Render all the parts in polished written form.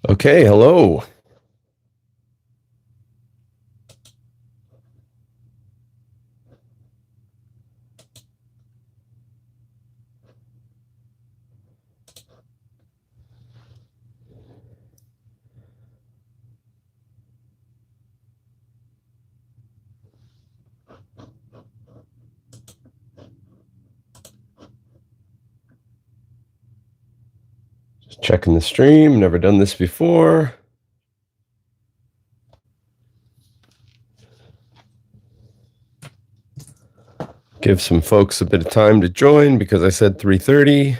Okay, hello. Just checking the stream. Never done this before. Give some folks a bit of time to join because I said 3:30.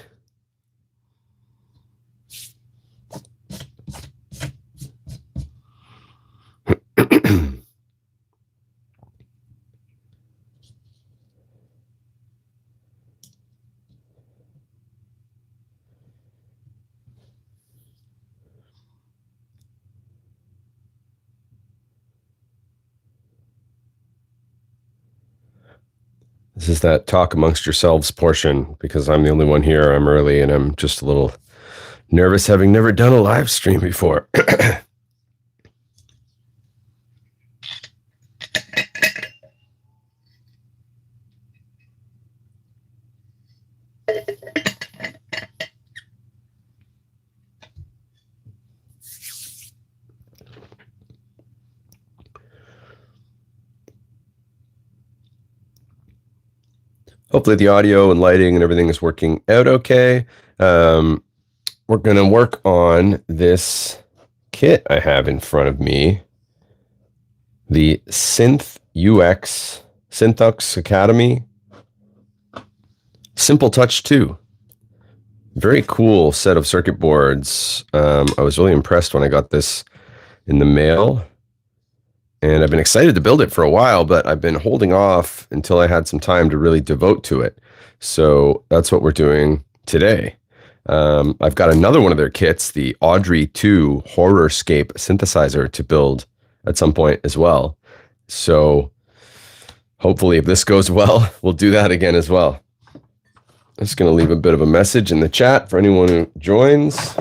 This is that talk amongst yourselves portion because I'm the only one here. I'm early and I'm just a little nervous having never done a live stream before. Hopefully the audio and lighting and everything is working out okay. We're going to work on this kit I have in front of me, the Synthux Academy Simple Touch 2. Very cool set of circuit boards. I was really impressed when I got this in the mail. And I've been excited to build it for a while, but I've been holding off until I had some time to really devote to it. So that's what we're doing today. I've got another one of their kits, the Audrey II Horrorscape synthesizer, to build at some point as well. So hopefully if this goes well, we'll do that again as well. I'm just going to leave a bit of a message in the chat for anyone who joins.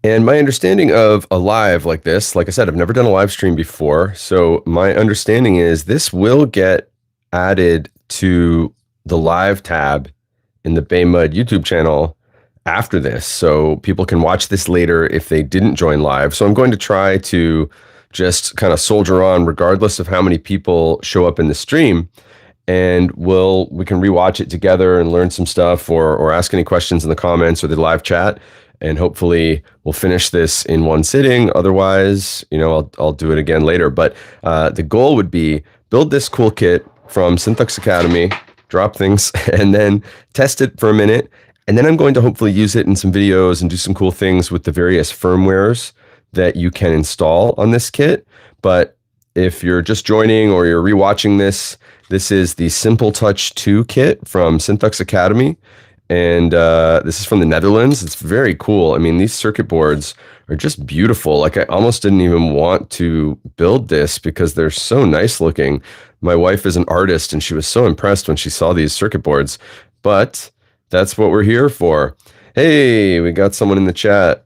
And my understanding of a live like this, like I said, I've never done a live stream before. So my understanding is this will get added to the live tab in the Baymud YouTube channel after this. So people can watch this later if they didn't join live. So I'm going to try to just kind of soldier on regardless of how many people show up in the stream. And we can rewatch it together and learn some stuff or ask any questions in the comments or the live chat. And hopefully we'll finish this in one sitting. Otherwise, I'll do it again later. But the goal would be build this cool kit from Synthux Academy, drop things, and then test it for a minute. And then I'm going to hopefully use it in some videos and do some cool things with the various firmwares that you can install on this kit. But if you're just joining or you're rewatching this, this is the Simple Touch 2 kit from Synthux Academy. And this is from the Netherlands. It's very cool. I mean, these circuit boards are just beautiful. Like I almost didn't even want to build this because they're so nice looking. My wife is an artist and she was so impressed when she saw these circuit boards, but that's what we're here for. Hey, we got someone in the chat.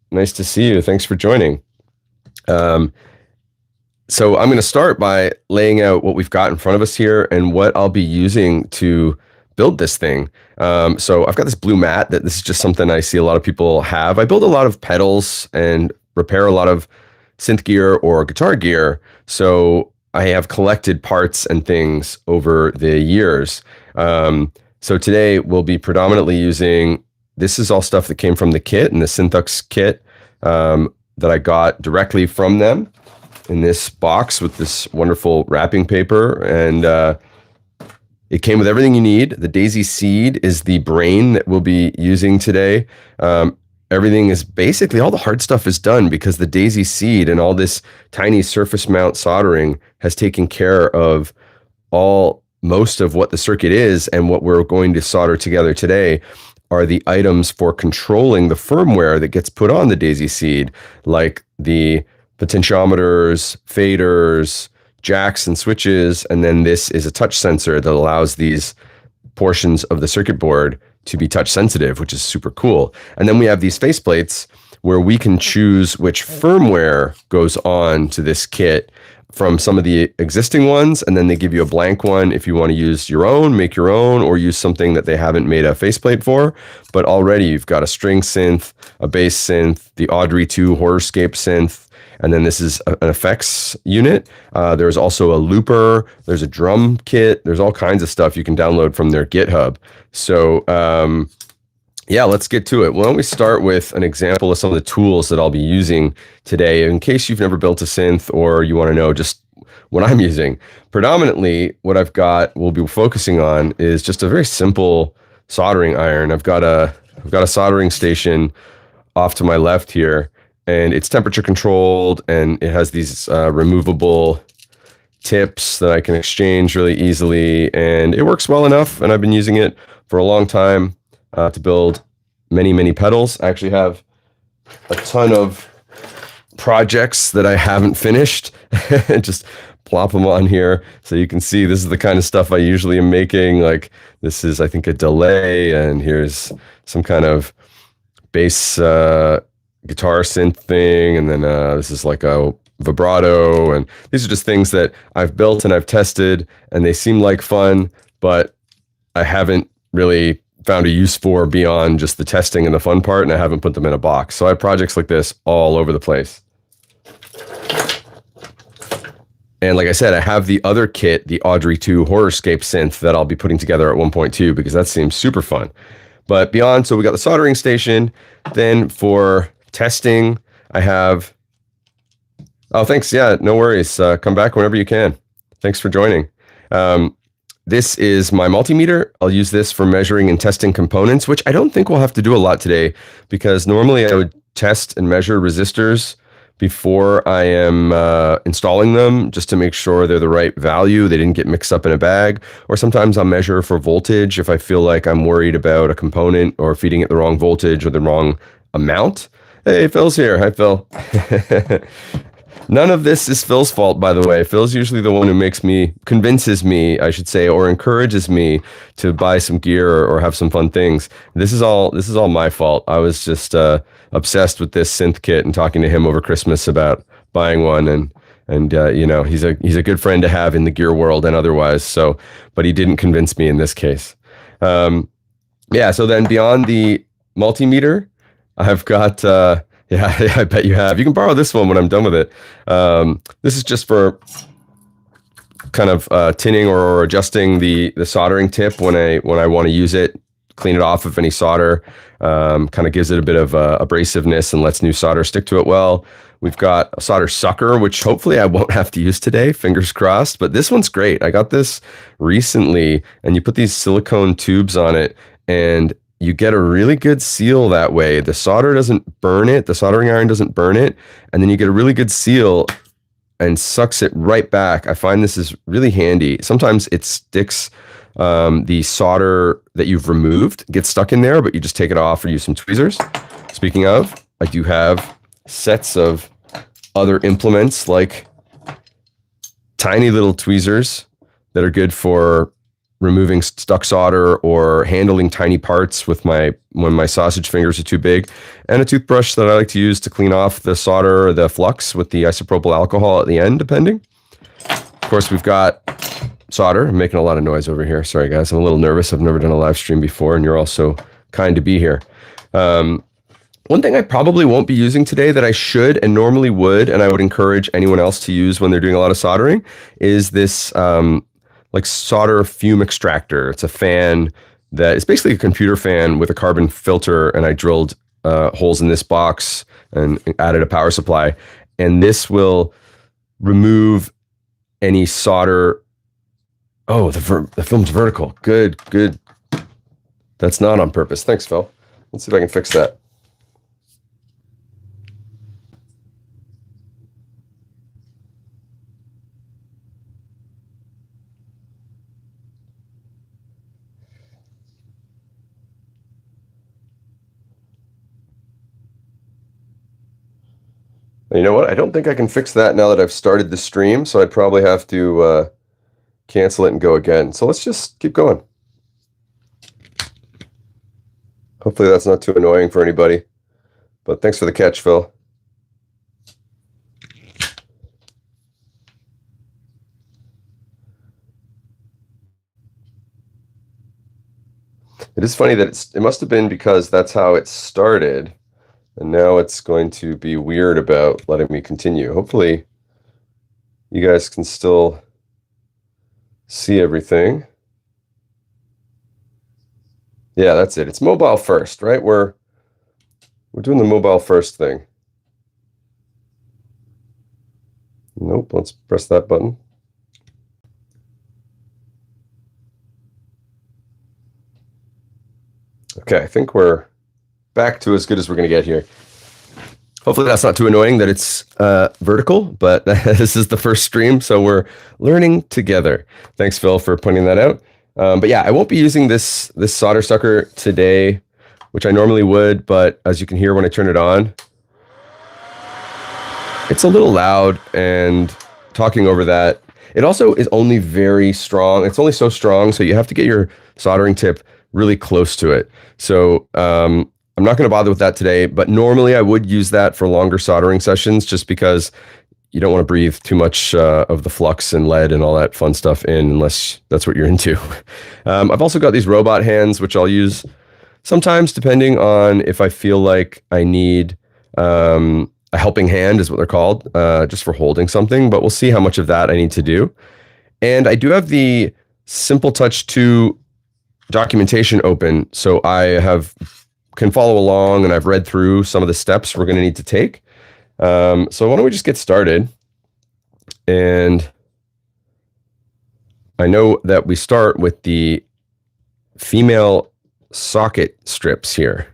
Nice to see you. Thanks for joining. So I'm going to start by laying out what we've got in front of us here and what I'll be using to build this thing. So I've got this blue mat that this is just something I see a lot of people have. I build a lot of pedals and repair a lot of synth gear or guitar gear. So I have collected parts and things over the years. So today we'll be predominantly using, this is all stuff that came from the kit and the Synthux kit that I got directly from them in this box with this wonderful wrapping paper. And it came with everything you need. The daisy seed is the brain that we'll be using today. Everything is basically, all the hard stuff is done because the daisy seed and all this tiny surface mount soldering has taken care of most of what the circuit is, and what we're going to solder together today are the items for controlling the firmware that gets put on the daisy seed, like the potentiometers, faders, jacks and switches, and then this is a touch sensor that allows these portions of the circuit board to be touch sensitive, which is super cool. And then we have these faceplates where we can choose which firmware goes on to this kit from some of the existing ones, and then they give you a blank one if you want to use your own, make your own, or use something that they haven't made a faceplate for. But already you've got a string synth, a bass synth, the Audrey II Horrorscape synth, and then this is an effects unit. There's also a looper. There's a drum kit. There's all kinds of stuff you can download from their GitHub. So yeah, let's get to it. Why don't we start with an example of some of the tools that I'll be using today, in case you've never built a synth or you want to know just what I'm using. Predominantly, what I've got, we'll be focusing on, is just a very simple soldering iron. I've got a soldering station off to my left here, and it's temperature controlled, and it has these removable tips that I can exchange really easily, and it works well enough, and I've been using it for a long time to build many, many pedals. I actually have a ton of projects that I haven't finished. Just plop them on here so you can see this is the kind of stuff I usually am making. Like this is, I think, a delay, and here's some kind of bass guitar synth thing, and then this is like a vibrato, and these are just things that I've built and I've tested, and they seem like fun, but I haven't really found a use for beyond just the testing and the fun part, and I haven't put them in a box. So I have projects like this all over the place. And like I said, I have the other kit, the Audrey II Horrorscape synth, that I'll be putting together at 1.2 because that seems super fun. But beyond, so we got the soldering station. Then for testing, I have, oh, thanks. Yeah, no worries. Come back whenever you can. Thanks for joining. This is my multimeter. I'll use this for measuring and testing components, which I don't think we'll have to do a lot today, because normally I would test and measure resistors before I am installing them, just to make sure they're the right value, they didn't get mixed up in a bag. Or sometimes I'll measure for voltage if I feel like I'm worried about a component or feeding it the wrong voltage or the wrong amount. Hey, Phil's here. Hi, Phil. None of this is Phil's fault, by the way. Phil's usually the one who convinces me, I should say, or encourages me to buy some gear or have some fun things. This is all my fault. I was just obsessed with this synth kit and talking to him over Christmas about buying one, and you know, he's a good friend to have in the gear world and otherwise. So, but he didn't convince me in this case. Yeah. So then beyond the multimeter, I've got. Yeah, I bet you have. You can borrow this one when I'm done with it. This is just for kind of tinning or adjusting the soldering tip when I want to use it, clean it off of any solder. Kind of gives it a bit of abrasiveness and lets new solder stick to it well. We've got a solder sucker, which hopefully I won't have to use today, fingers crossed. But this one's great. I got this recently, and you put these silicone tubes on it, and you get a really good seal that way. The solder doesn't burn it. The soldering iron doesn't burn it. And then you get a really good seal and sucks it right back. I find this is really handy. Sometimes it sticks, the solder that you've removed gets stuck in there, but you just take it off or use some tweezers. Speaking of, I do have sets of other implements, like tiny little tweezers that are good for removing stuck solder or handling tiny parts with when my sausage fingers are too big, and a toothbrush that I like to use to clean off the solder or the flux with the isopropyl alcohol at the end, depending. Of course, we've got solder. I'm making a lot of noise over here. Sorry, guys. I'm a little nervous. I've never done a live stream before, and you're all so kind to be here. One thing I probably won't be using today that I should and normally would, and I would encourage anyone else to use when they're doing a lot of soldering, is this like solder fume extractor. It's a fan that is basically a computer fan with a carbon filter, and I drilled holes in this box and added a power supply. And this will remove any solder. Oh, the film's vertical. Good, good. That's not on purpose. Thanks, Phil. Let's see if I can fix that. You know what? I don't think I can fix that now that I've started the stream, so I'd probably have to cancel it and go again. So let's just keep going. Hopefully that's not too annoying for anybody. But thanks for the catch, Phil. It is funny that it must have been because that's how it started. And now it's going to be weird about letting me continue. Hopefully you guys can still see everything. Yeah, that's it. It's mobile first, right? We're doing the mobile first thing. Nope, let's press that button. Okay, I think we're back to as good as we're going to get here. Hopefully that's not too annoying that it's vertical, but this is the first stream, so we're learning together. Thanks, Phil, for pointing that out. But yeah, I won't be using this solder sucker today, which I normally would, but as you can hear when I turn it on, it's a little loud, and talking over that, it also is only very strong. It's only so strong, so you have to get your soldering tip really close to it. So I'm not going to bother with that today, but normally I would use that for longer soldering sessions just because you don't want to breathe too much of the flux and lead and all that fun stuff in unless that's what you're into. I've also got these robot hands, which I'll use sometimes depending on if I feel like I need a helping hand is what they're called, just for holding something, but we'll see how much of that I need to do. And I do have the Simple Touch 2 documentation open, so I can follow along, and I've read through some of the steps we're going to need to take. So why don't we just get started? And I know that we start with the female socket strips here.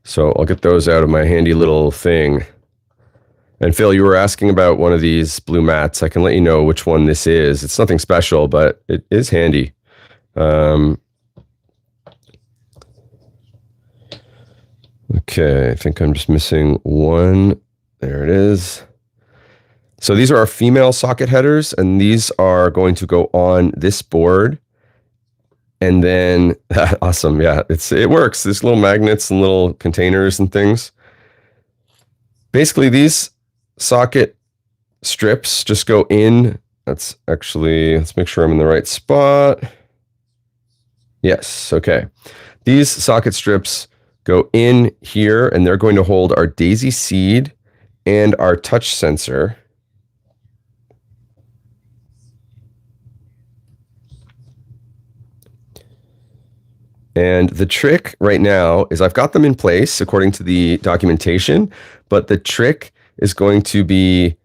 So I'll get those out of my handy little thing. And Phil, you were asking about one of these blue mats. I can let you know which one this is. It's nothing special, but it is handy. Okay, I think I'm just missing one. There it is. So these are our female socket headers, and these are going to go on this board. And then, awesome, yeah, it works. There's little magnets and little containers and things. Basically, these socket strips just go in. Let's make sure I'm in the right spot. Yes, okay. These socket strips go in here, and they're going to hold our daisy seed and our touch sensor. And the trick right now is I've got them in place according to the documentation, but the trick is going to be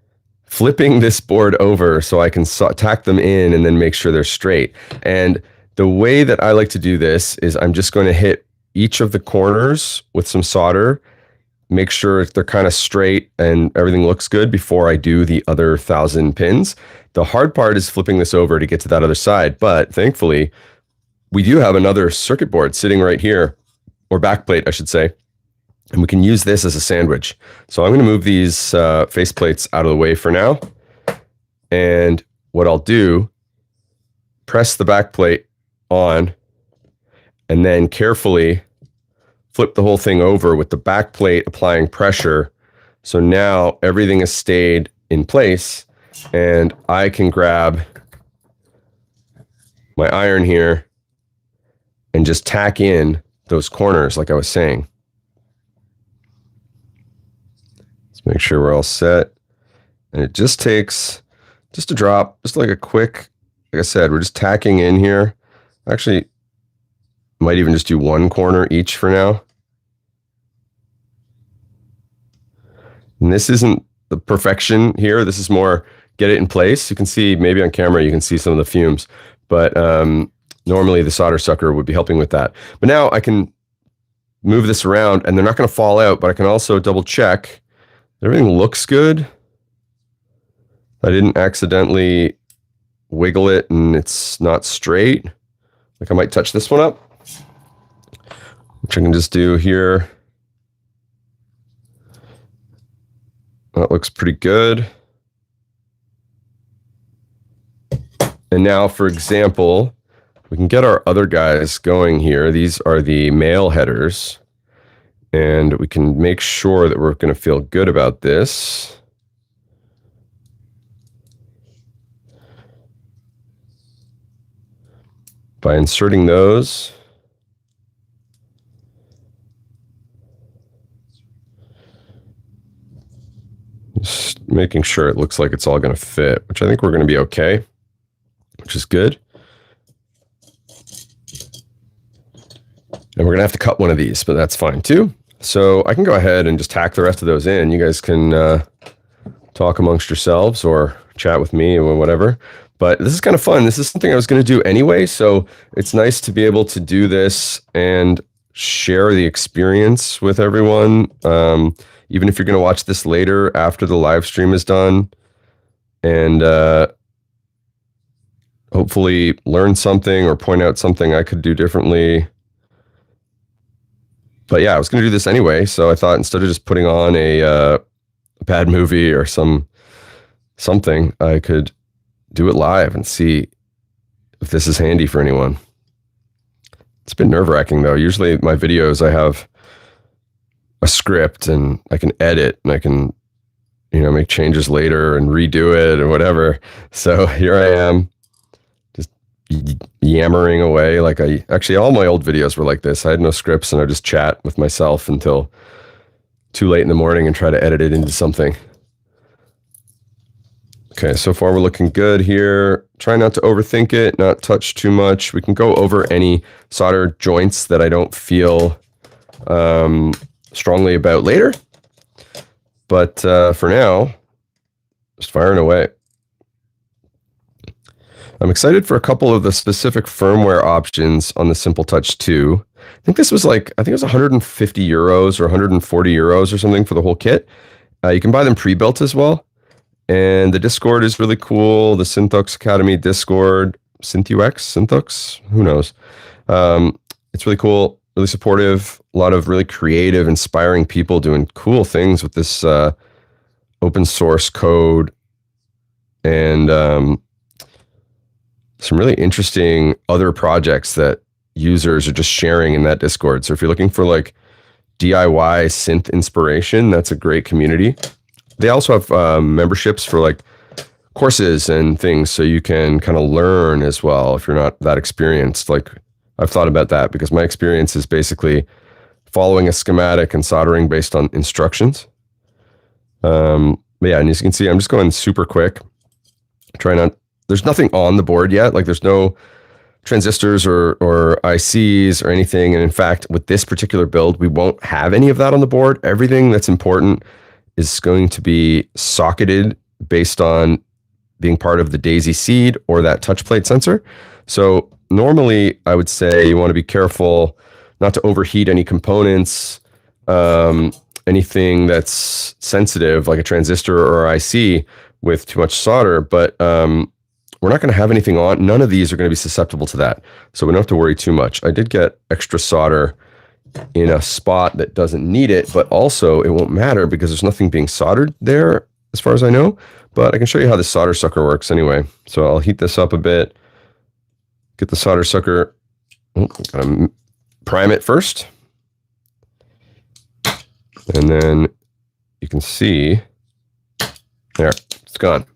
flipping this board over so I can tack them in and then make sure they're straight. And the way that I like to do this is I'm just going to hit each of the corners with some solder, make sure they're kind of straight and everything looks good before I do the other 1,000 pins. The hard part is flipping this over to get to that other side, but thankfully we do have another circuit board sitting right here, or backplate, I should say, and we can use this as a sandwich. So I'm going to move these face plates out of the way for now, and what I'll do, press the backplate on, and then carefully flip the whole thing over with the backplate applying pressure. So now everything has stayed in place, and I can grab my iron here and just tack in those corners like I was saying. Let's make sure we're all set. And it just takes just a drop, just like a quick like I said, we're just tacking in here. Actually, might even just do one corner each for now. And this isn't the perfection here. This is more get it in place. You can see maybe on camera, you can see some of the fumes, but normally the solder sucker would be helping with that. But now I can move this around and they're not going to fall out, but I can also double check that everything looks good. I didn't accidentally wiggle it and it's not straight. Like I might touch this one up, which I can just do here. That looks pretty good. And now, for example, we can get our other guys going here. These are the male headers. And we can make sure that we're going to feel good about this. By inserting those. Just making sure it looks like it's all going to fit, which I think we're going to be okay, which is good. And we're going to have to cut one of these, but that's fine too. So I can go ahead and just tack the rest of those in. You guys can talk amongst yourselves or chat with me or whatever. But this is kind of fun. This is something I was going to do anyway, so it's nice to be able to do this and share the experience with everyone. Even if you're going to watch this later after the live stream is done, and hopefully learn something or point out something I could do differently. But yeah, I was going to do this anyway, so I thought instead of just putting on a bad movie or something, I could do it live and see if this is handy for anyone. It's been nerve-wracking though. Usually my videos, I have a script and I can edit and I can, make changes later and redo it or whatever. So here I am, just yammering away. Actually all my old videos were like this. I had no scripts and I just chat with myself until too late in the morning and try to edit it into something. Okay, so far we're looking good here. Try not to overthink it, not touch too much. We can go over any solder joints that I don't feel strongly about later. But for now, just firing away. I'm excited for a couple of the specific firmware options on the Simple Touch 2. I think this was I think it was 150 euros or 140 euros or something for the whole kit. You can buy them pre-built as well. And the Discord is really cool. The Synthux Academy Discord, Synthux, who knows? It's really cool, really supportive. A lot of really creative, inspiring people doing cool things with this open source code, and some really interesting other projects that users are just sharing in that Discord. So if you're looking for DIY synth inspiration, that's a great community. They also have memberships for courses and things, so you can kind of learn as well if you're not that experienced. I've thought about that because my experience is basically following a schematic and soldering based on instructions. But yeah, and as you can see, I'm just going super quick. There's nothing on the board yet. There's no transistors or ICs or anything. And in fact, with this particular build, we won't have any of that on the board. Everything that's important is going to be socketed based on being part of the daisy seed or that touch plate sensor. So normally I would say you want to be careful not to overheat any components, anything that's sensitive like a transistor or IC with too much solder, but we're not going to have anything on. None of these are going to be susceptible to that. So we don't have to worry too much. I did get extra solder in a spot that doesn't need it, but also it won't matter because there's nothing being soldered there as far as I know. But I can show you how the solder sucker works anyway. So I'll heat this up a bit, get the solder sucker, gotta prime it first. And then you can see, there, it's gone.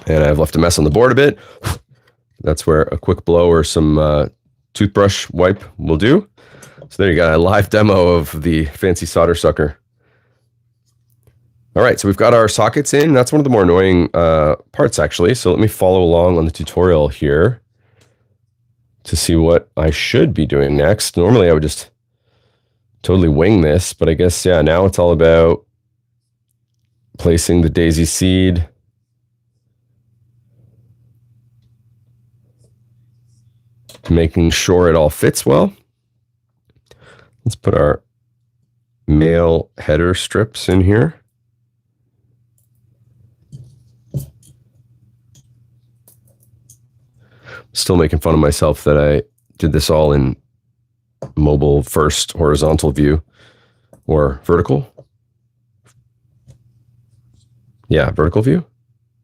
And I've left a mess on the board a bit. That's where a quick blow or some toothbrush wipe will do. So there you got a live demo of the fancy solder sucker. All right, so we've got our sockets in. That's one of the more annoying parts, actually. So let me follow along on the tutorial here to see what I should be doing next. Normally, I would just totally wing this, but I guess, yeah, now it's all about placing the daisy seed. Making sure it all fits well. Let's put our male header strips in here. Still making fun of myself that I did this all in mobile first horizontal view or vertical. Yeah, vertical view.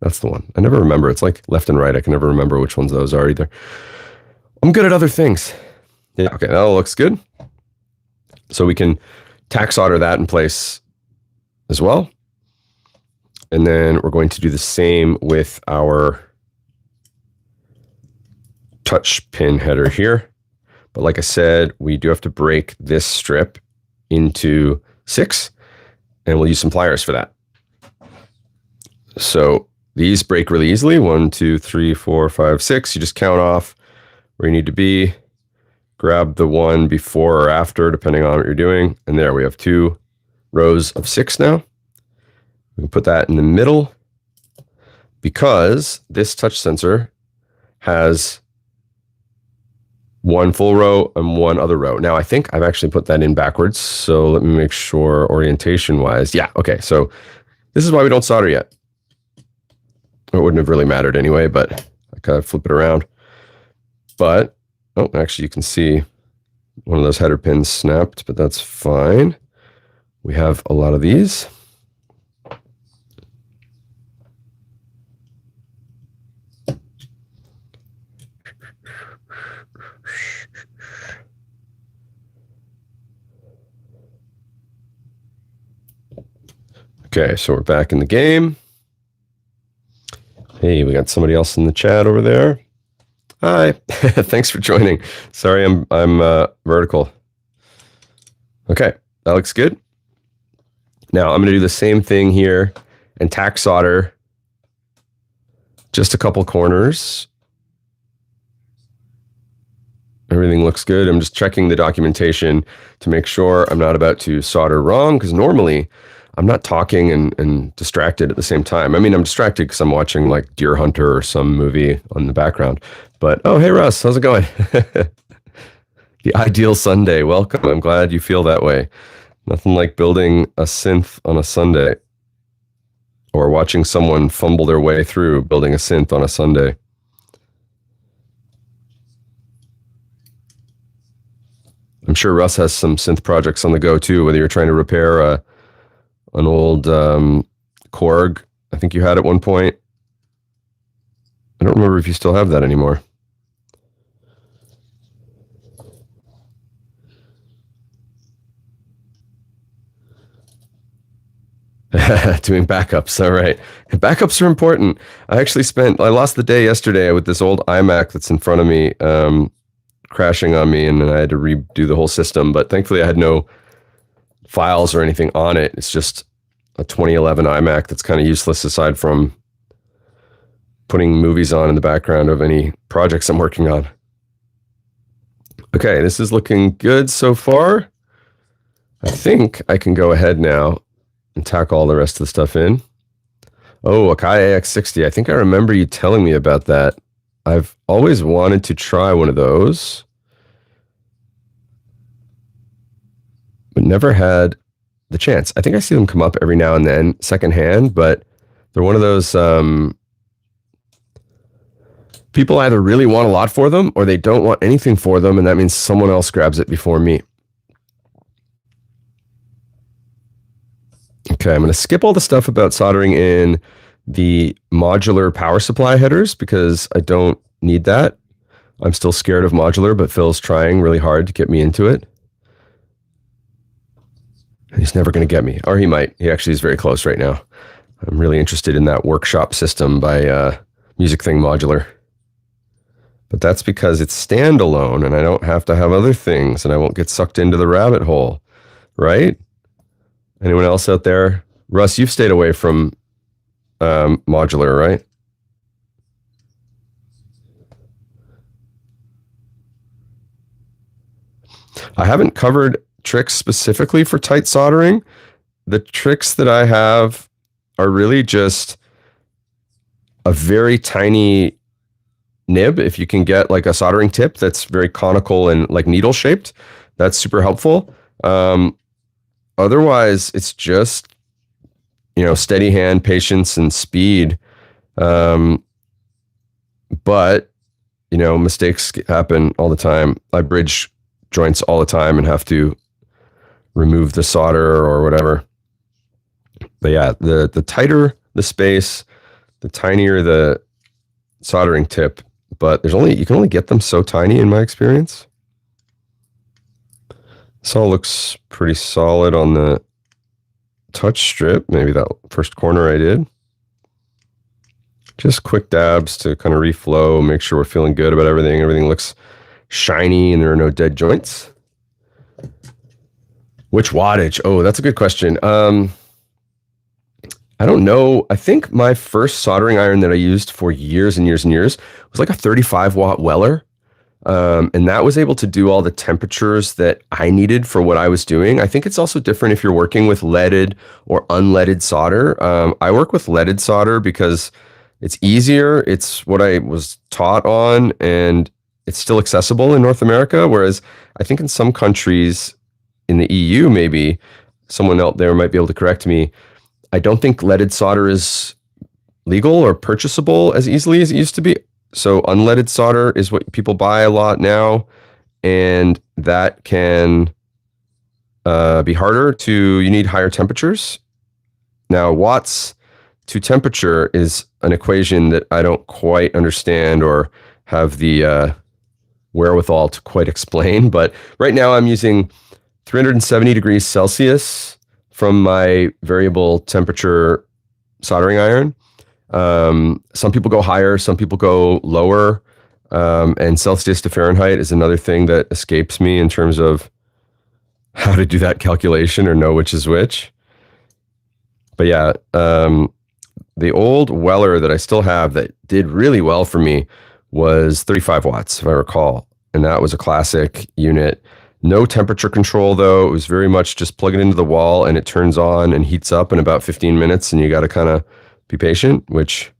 That's the one. I never remember. It's like left and right. I can never remember which ones those are either. I'm good at other things. Yeah, okay, that all looks good. So we can tack solder that in place as well. And then we're going to do the same with our touch pin header here. But like I said, we do have to break this strip into 6, and we'll use some pliers for that. So these break really easily. 1, 2, 3, 4, 5, 6. You just count off where you need to be. Grab the one before or after, depending on what you're doing. And there we have 2 rows of 6 now. We can put that in the middle because this touch sensor has 1 full row and 1 other row. Now, I think I've actually put that in backwards. So let me make sure orientation-wise. Yeah, okay. So this is why we don't solder yet. It wouldn't have really mattered anyway, but I kind of flip it around. But, oh, actually you can see one of those header pins snapped, but that's fine. We have a lot of these. Okay, so we're back in the game. Hey, we got somebody else in the chat over there. Hi, thanks for joining. Sorry, I'm vertical. Okay, that looks good. Now I'm going to do the same thing here and tack solder just a couple corners. Everything looks good. I'm just checking the documentation to make sure I'm not about to solder wrong, because normally I'm not talking and distracted at the same time. I mean, I'm distracted because I'm watching like Deer Hunter or some movie on the background. But, oh, hey, Russ, how's it going? The ideal Sunday. Welcome. I'm glad you feel that way. Nothing like building a synth on a Sunday or watching someone fumble their way through building a synth on a Sunday. I'm sure Russ has some synth projects on the go too, whether you're trying to repair an old Korg, I think you had at one point. I don't remember if you still have that anymore. Doing backups, all right. Backups are important. I lost the day yesterday with this old iMac that's in front of me crashing on me, and then I had to redo the whole system, but thankfully I had no files or anything on it. It's just a 2011 iMac that's kind of useless aside from putting movies on in the background of any projects I'm working on. Okay, this is looking good so far. I think I can go ahead now and tack all the rest of the stuff in. Oh, Akai AX60. I think I remember you telling me about that. I've always wanted to try one of those, but never had the chance. I think I see them come up every now and then secondhand, but they're one of those people either really want a lot for them or they don't want anything for them, and that means someone else grabs it before me. Okay, I'm going to skip all the stuff about soldering in the modular power supply headers because I don't need that. I'm still scared of modular, but Phil's trying really hard to get me into it. He's never going to get me, or he might. He actually is very close right now. I'm really interested in that workshop system by Music Thing Modular. But that's because it's standalone and I don't have to have other things and I won't get sucked into the rabbit hole, right? Anyone else out there Russ, you've stayed away from modular, right? I haven't covered tricks specifically for tight soldering. The tricks that I have are really just a very tiny nib. If you can get like a soldering tip that's very conical and like needle shaped, that's super helpful. Otherwise, it's just, steady hand, patience, and speed. But, mistakes happen all the time. I bridge joints all the time and have to remove the solder or whatever. But yeah, the tighter the space, the tinier the soldering tip. But you can only get them so tiny in my experience. This all looks pretty solid on the touch strip. Maybe that first corner I did. Just quick dabs to kind of reflow, make sure we're feeling good about everything. Everything looks shiny and there are no dead joints. Which wattage? Oh, that's a good question. I don't know. I think my first soldering iron that I used for years and years and years was like a 35 watt Weller. And that was able to do all the temperatures that I needed for what I was doing. I think it's also different if you're working with leaded or unleaded solder. I work with leaded solder because it's easier. It's what I was taught on, and it's still accessible in North America. Whereas I think in some countries in the EU, maybe someone out there might be able to correct me, I don't think leaded solder is legal or purchasable as easily as it used to be. So unleaded solder is what people buy a lot now, and that can be harder you need higher temperatures. Now, watts to temperature is an equation that I don't quite understand or have the wherewithal to quite explain. But right now I'm using 370 degrees Celsius from my variable temperature soldering iron. Some people go higher, some people go lower. And Celsius to Fahrenheit is another thing that escapes me in terms of how to do that calculation or know which is which. But yeah, the old Weller that I still have that did really well for me was 35 watts, if I recall. And that was a classic unit. No temperature control, though. It was very much just plug it into the wall and it turns on and heats up in about 15 minutes. And you got to kind of be patient, which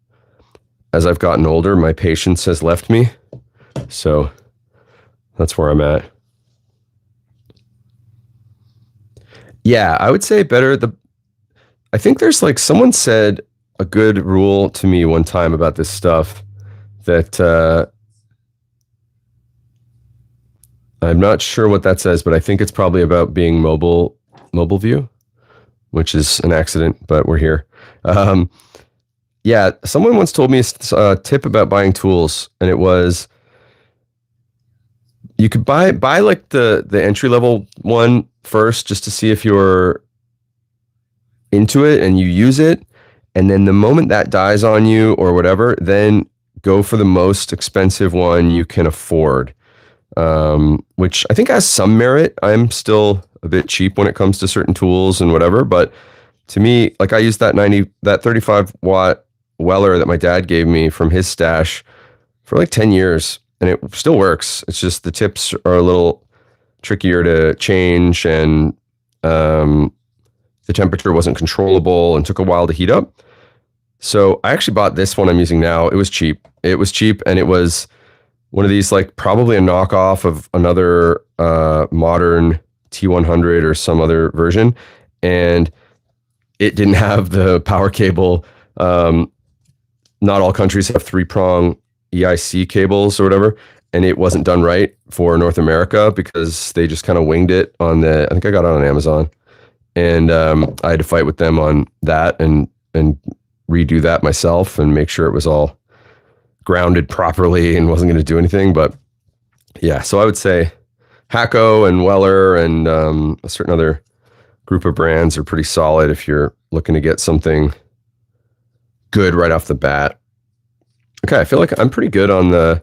as I've gotten older, my patience has left me. So that's where I'm at. Yeah, I would say better. I think there's like someone said a good rule to me one time about this stuff that I'm not sure what that says, but I think it's probably about being mobile view, which is an accident, but we're here. Yeah, someone once told me a tip about buying tools, and it was you could buy like the entry level one first just to see if you're into it and you use it. And then the moment that dies on you or whatever, then go for the most expensive one you can afford, which I think has some merit. I'm still a bit cheap when it comes to certain tools and whatever. But to me, like I used that 35 watt Weller that my dad gave me from his stash for like 10 years and it still works. It's just the tips are a little trickier to change and the temperature wasn't controllable and took a while to heat up. So I actually bought this one I'm using now. It was cheap. And it was one of these, like probably a knockoff of another modern T100 or some other version. And it didn't have the power cable. Not all countries have 3-prong EIC cables or whatever. And it wasn't done right for North America because they just kind of winged it on I think I got it on Amazon. And I had to fight with them on that and redo that myself and make sure it was all grounded properly and wasn't going to do anything. But yeah, so I would say Hacko and Weller and a certain other group of brands are pretty solid if you're looking to get something good right off the bat. Okay, I feel like I'm pretty good on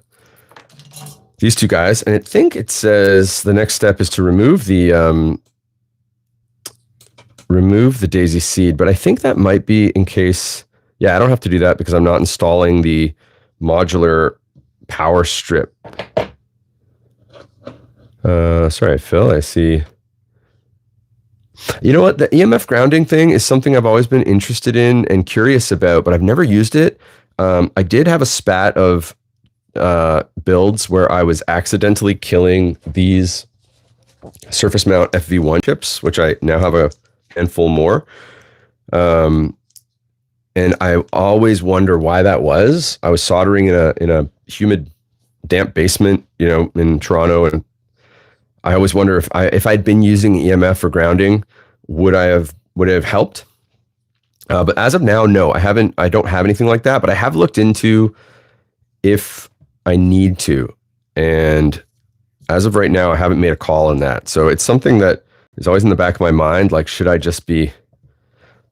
these two guys. And I think it says the next step is to remove the remove the daisy seed, but I think that might be in case, yeah, I don't have to do that because I'm not installing the modular power strip. Sorry, Phil, I see. You know what? The EMF grounding thing is something I've always been interested in and curious about, but I've never used it. I did have a spat of builds where I was accidentally killing these surface mount FV1 chips, which I now have a handful more. And I always wonder why that was. I was soldering in a humid, damp basement, in Toronto, and I always wonder if I'd been using EMF for grounding, would it have helped? But as of now, no, I haven't. I don't have anything like that. But I have looked into if I need to, and as of right now, I haven't made a call on that. So it's something that is always in the back of my mind. Like, should I just be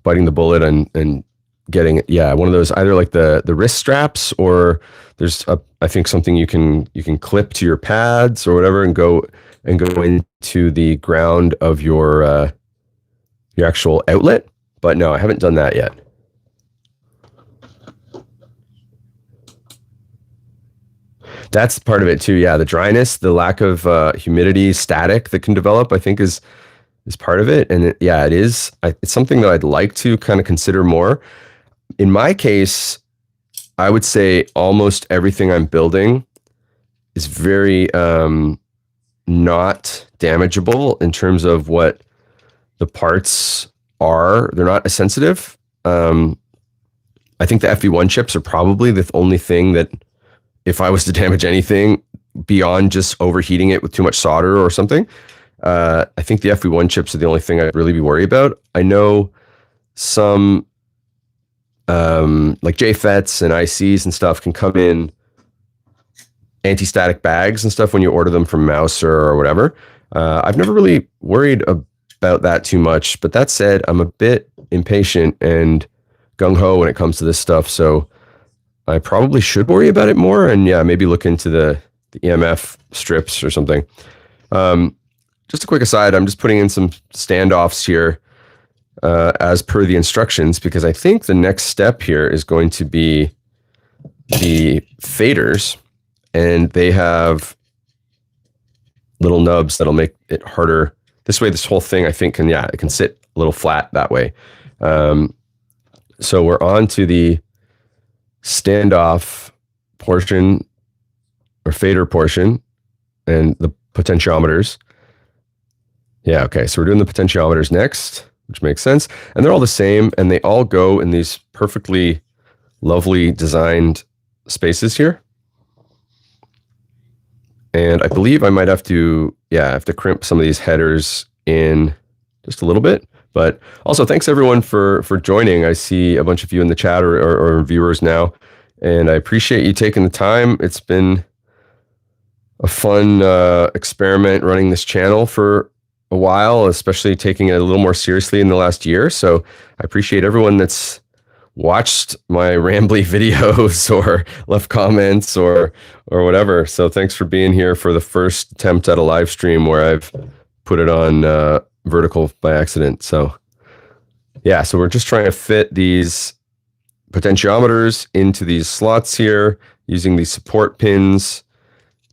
biting the bullet and getting, one of those, either like the wrist straps, or there's I think something you can clip to your pads or whatever and go into the ground of your actual outlet. But no, I haven't done that yet. That's part of it too. Yeah, the dryness, the lack of humidity, static that can develop, I think is part of it. And it is. It's something that I'd like to kind of consider more. In my case, I would say almost everything I'm building is very not damageable in terms of what the parts are. They're not as sensitive. I think the FV1 chips are probably the only thing that, if I was to damage anything beyond just overheating it with too much solder or something, I think the FV1 chips are the only thing I'd really be worried about. I know some like JFETs and ICs and stuff can come in anti-static bags and stuff when you order them from Mouser or whatever. I've never really worried about that too much, but that said, I'm a bit impatient and gung-ho when it comes to this stuff, so I probably should worry about it more, and maybe look into the EMF strips or something. Just a quick aside, I'm just putting in some standoffs here as per the instructions, because I think the next step here is going to be the faders, and they have little nubs that'll make it harder. This way, this whole thing, I think, it can sit a little flat that way. So we're on to the standoff portion or fader portion and the potentiometers. Yeah, okay, so we're doing the potentiometers next, which makes sense. And they're all the same, and they all go in these perfectly lovely designed spaces here. And I believe I might have to, crimp some of these headers in just a little bit. But also, thanks everyone for joining. I see a bunch of you in the chat or viewers now, and I appreciate you taking the time. It's been a fun experiment running this channel for a while, especially taking it a little more seriously in the last year. So I appreciate everyone that's watched my rambly videos or left comments or whatever. So thanks for being here for the first attempt at a live stream where I've put it on vertical by accident. So so we're just trying to fit these potentiometers into these slots here, using these support pins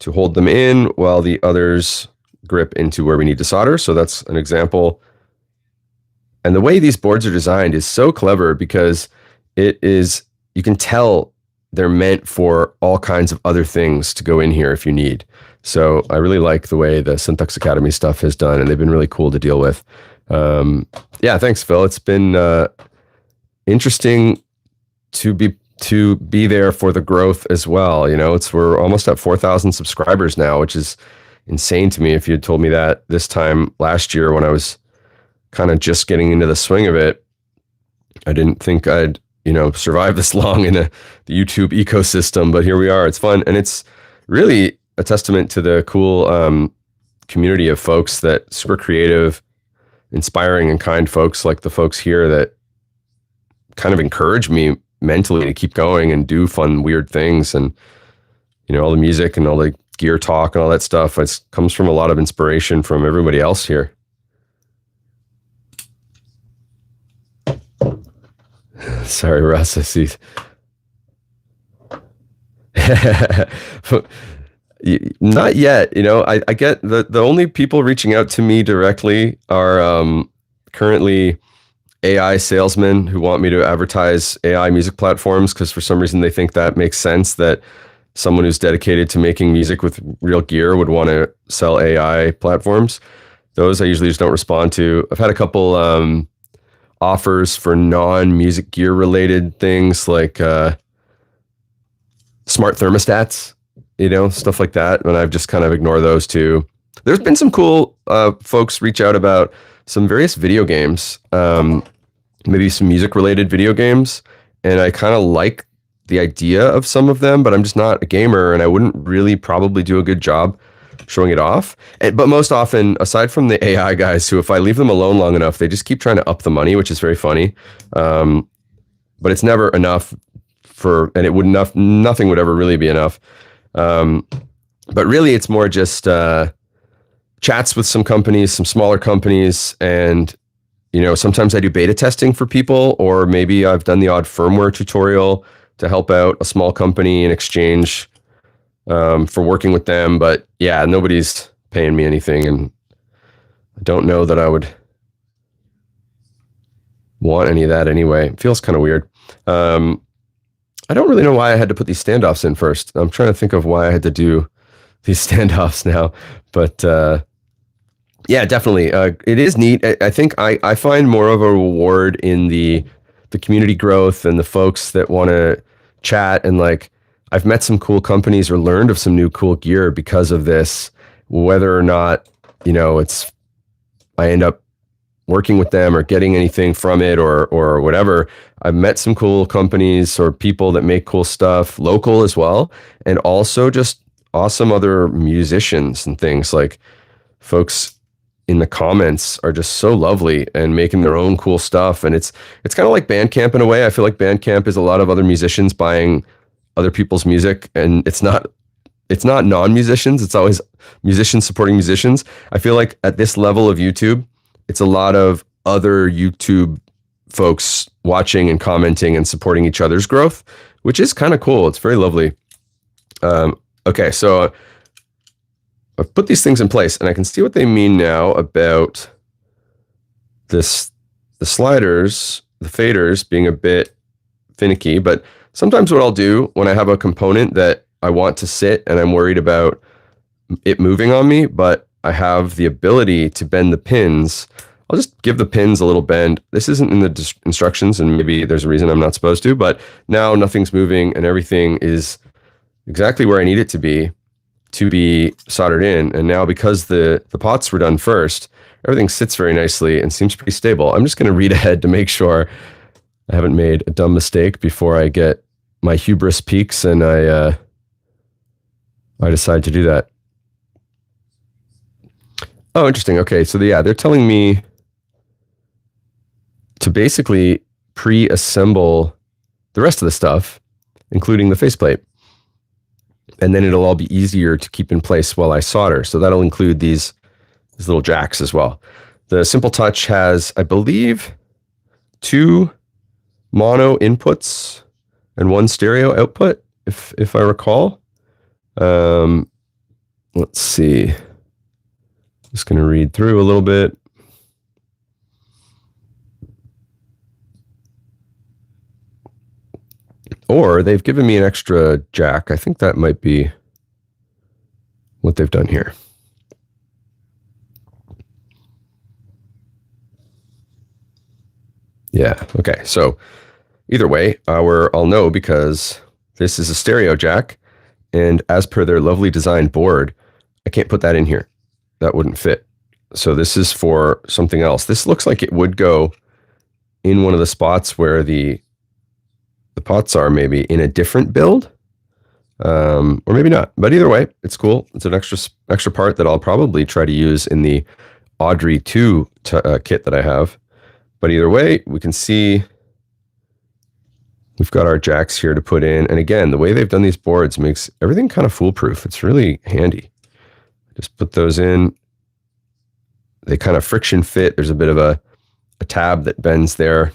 to hold them in while the others grip into where we need to solder. So that's an example. And the way these boards are designed is so clever, because you can tell they're meant for all kinds of other things to go in here if you need. So I really like the way the Synthux Academy stuff has done, and they've been really cool to deal with. Thanks, Phil. It's been interesting to be there for the growth as well. We're almost at 4,000 subscribers now, which is insane to me. If you had told me that this time last year when I was kind of just getting into the swing of it, I didn't think I'd survive this long in the YouTube ecosystem, but here we are. It's fun, and it's really a testament to the cool community of folks that super creative, inspiring, and kind folks like the folks here that kind of encourage me mentally to keep going and do fun, weird things. And all the music and all the gear talk and all that stuff, it comes from a lot of inspiration from everybody else here. Sorry, Russ. I see. Not yet. I get the only people reaching out to me directly are currently AI salesmen who want me to advertise AI music platforms because for some reason they think that makes sense that someone who's dedicated to making music with real gear would want to sell AI platforms. Those I usually just don't respond to. I've had a couple offers for non-music gear related things like smart thermostats, stuff like that. And I've just kind of ignored those too. There's been some cool folks reach out about some various video games, maybe some music related video games. And I kind of like the idea of some of them, but I'm just not a gamer and I wouldn't really probably do a good job showing it off. But most often, aside from the AI guys who, if I leave them alone long enough, they just keep trying to up the money, which is very funny. But it's never enough and it would nothing would ever really be enough. But really it's more just chats with some companies, some smaller companies, and sometimes I do beta testing for people, or maybe I've done the odd firmware tutorial to help out a small company in exchange for working with them. But yeah, nobody's paying me anything, and I don't know that I would want any of that anyway. It feels kind of weird. I don't really know why I had to put these standoffs in first. I'm trying to think of why I had to do these standoffs now, but yeah, definitely. It is neat. I think I find more of a reward in the community growth and the folks that want to chat, and like I've met some cool companies or learned of some new cool gear because of this, whether or not, I end up working with them or getting anything from it or whatever. I've met some cool companies or people that make cool stuff, local as well, and also just awesome other musicians and things. Like folks in the comments are just so lovely and making their own cool stuff. And it's kind of like Bandcamp in a way. I feel like Bandcamp is a lot of other musicians buying other people's music, and it's not non-musicians. It's always musicians supporting musicians. I feel like at this level of YouTube, it's a lot of other YouTube folks watching and commenting and supporting each other's growth, which is kind of cool. It's very lovely. Okay, so I've put these things in place, and I can see what they mean now about this, the sliders, the faders being a bit finicky. But sometimes what I'll do when I have a component that I want to sit and I'm worried about it moving on me, but I have the ability to bend the pins, I'll just give the pins a little bend. This isn't in the instructions, and maybe there's a reason I'm not supposed to, but now nothing's moving and everything is exactly where I need it to be soldered in. And now because the pots were done first, everything sits very nicely and seems pretty stable. I'm just going to read ahead to make sure I haven't made a dumb mistake before I get my hubris peaks and I decide to do that. Oh, interesting. Okay, so they're telling me to basically pre-assemble the rest of the stuff, including the faceplate. And then it'll all be easier to keep in place while I solder. So that'll include these little jacks as well. The Simple Touch has, I believe, 2 mono inputs and 1 stereo output, if I recall. Let's see. Just going to read through a little bit. Or they've given me an extra jack. I think that might be what they've done here. Yeah, okay. So either way, I'll know because this is a stereo jack, and as per their lovely design board, I can't put that in here. That wouldn't fit. So this is for something else. This looks like it would go in one of the spots where the pots are, maybe in a different build, or maybe not. But either way, it's cool. It's an extra part that I'll probably try to use in the Audrey II kit that I have. But either way, we can see we've got our jacks here to put in. And again, the way they've done these boards makes everything kind of foolproof. It's really handy. Just put those in. They kind of friction fit. There's a bit of a tab that bends there.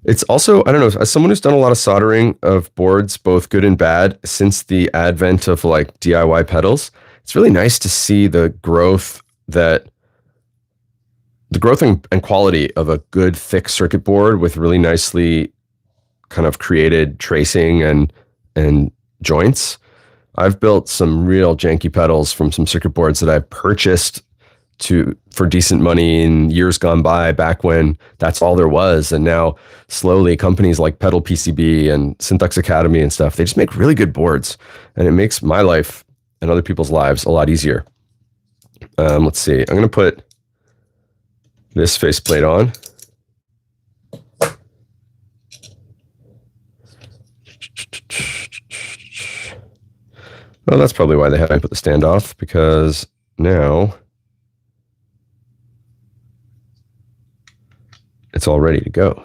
It's also, I don't know, as someone who's done a lot of soldering of boards, both good and bad, since the advent of like DIY pedals, it's really nice to see the growth and quality of a good thick circuit board with really nicely kind of created tracing and joints. I've built some real janky pedals from some circuit boards that I've purchased for decent money in years gone by, back when that's all there was. And now slowly companies like Pedal PCB and Synthux Academy and stuff, they just make really good boards, and it makes my life and other people's lives a lot easier. Let's see. I'm going to put this faceplate on. Well, that's probably why they had me put the stand off, because now it's all ready to go.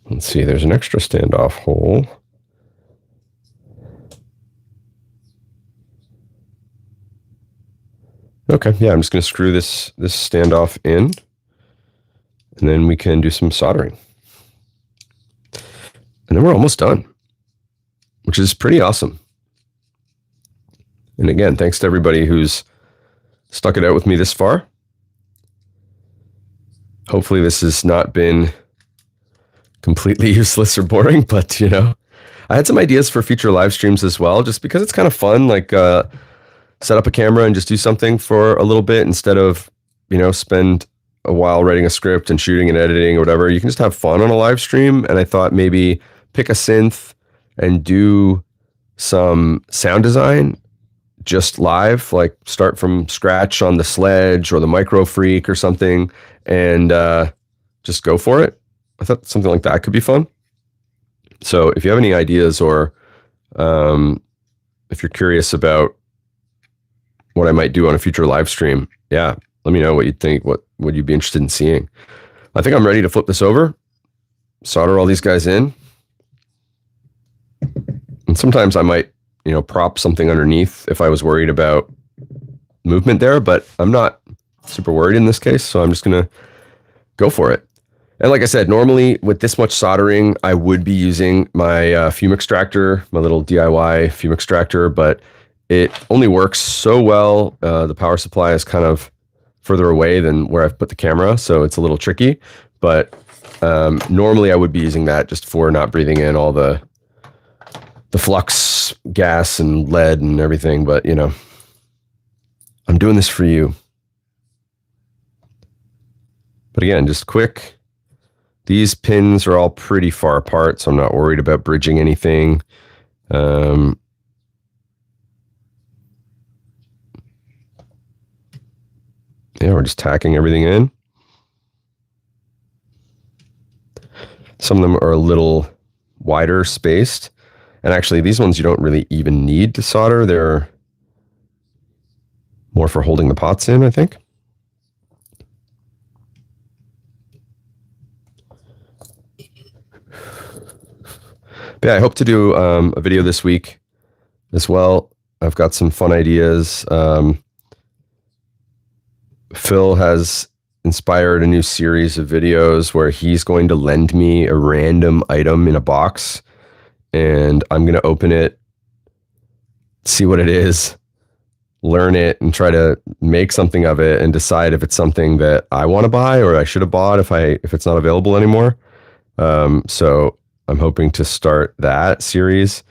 Let's see, there's an extra standoff hole. Okay, yeah, I'm just going to screw this standoff in, and then we can do some soldering. And then we're almost done, which is pretty awesome. And again, thanks to everybody who's stuck it out with me this far. Hopefully this has not been completely useless or boring, but you know, I had some ideas for future live streams as well, just because it's kind of fun, like set up a camera and just do something for a little bit instead of, you know, spend a while writing a script and shooting and editing or whatever. You can just have fun on a live stream. And I thought maybe pick a synth and do some sound design just live, like start from scratch on the Sledge or the Micro Freak or something, and just go for it. I thought something like that could be fun. So if you have any ideas, or if you're curious about what I might do on a future live stream, yeah, let me know what you'd think, what you'd be interested in seeing. I think I'm ready to flip this over, solder all these guys in. And sometimes I might, you know, prop something underneath if I was worried about movement there, but I'm not super worried in this case, so I'm just going to go for it. And like I said, normally with this much soldering, I would be using my fume extractor, my little DIY fume extractor, but it only works so well. The power supply is kind of further away than where I've put the camera, so it's a little tricky. But normally I would be using that just for not breathing in all the flux gas and lead and everything. But, you know, I'm doing this for you. But again, just quick. These pins are all pretty far apart, so I'm not worried about bridging anything. Yeah, we're just tacking everything in. Some of them are a little wider spaced. And actually, these ones you don't really even need to solder. They're more for holding the pots in, I think. But yeah, I hope to do a video this week as well. I've got some fun ideas. Phil has inspired a new series of videos where he's going to lend me a random item in a box, and I'm going to open it, see what it is, learn it, and try to make something of it and decide if it's something that I want to buy or I should have bought if it's not available anymore. So I'm hoping to start that series.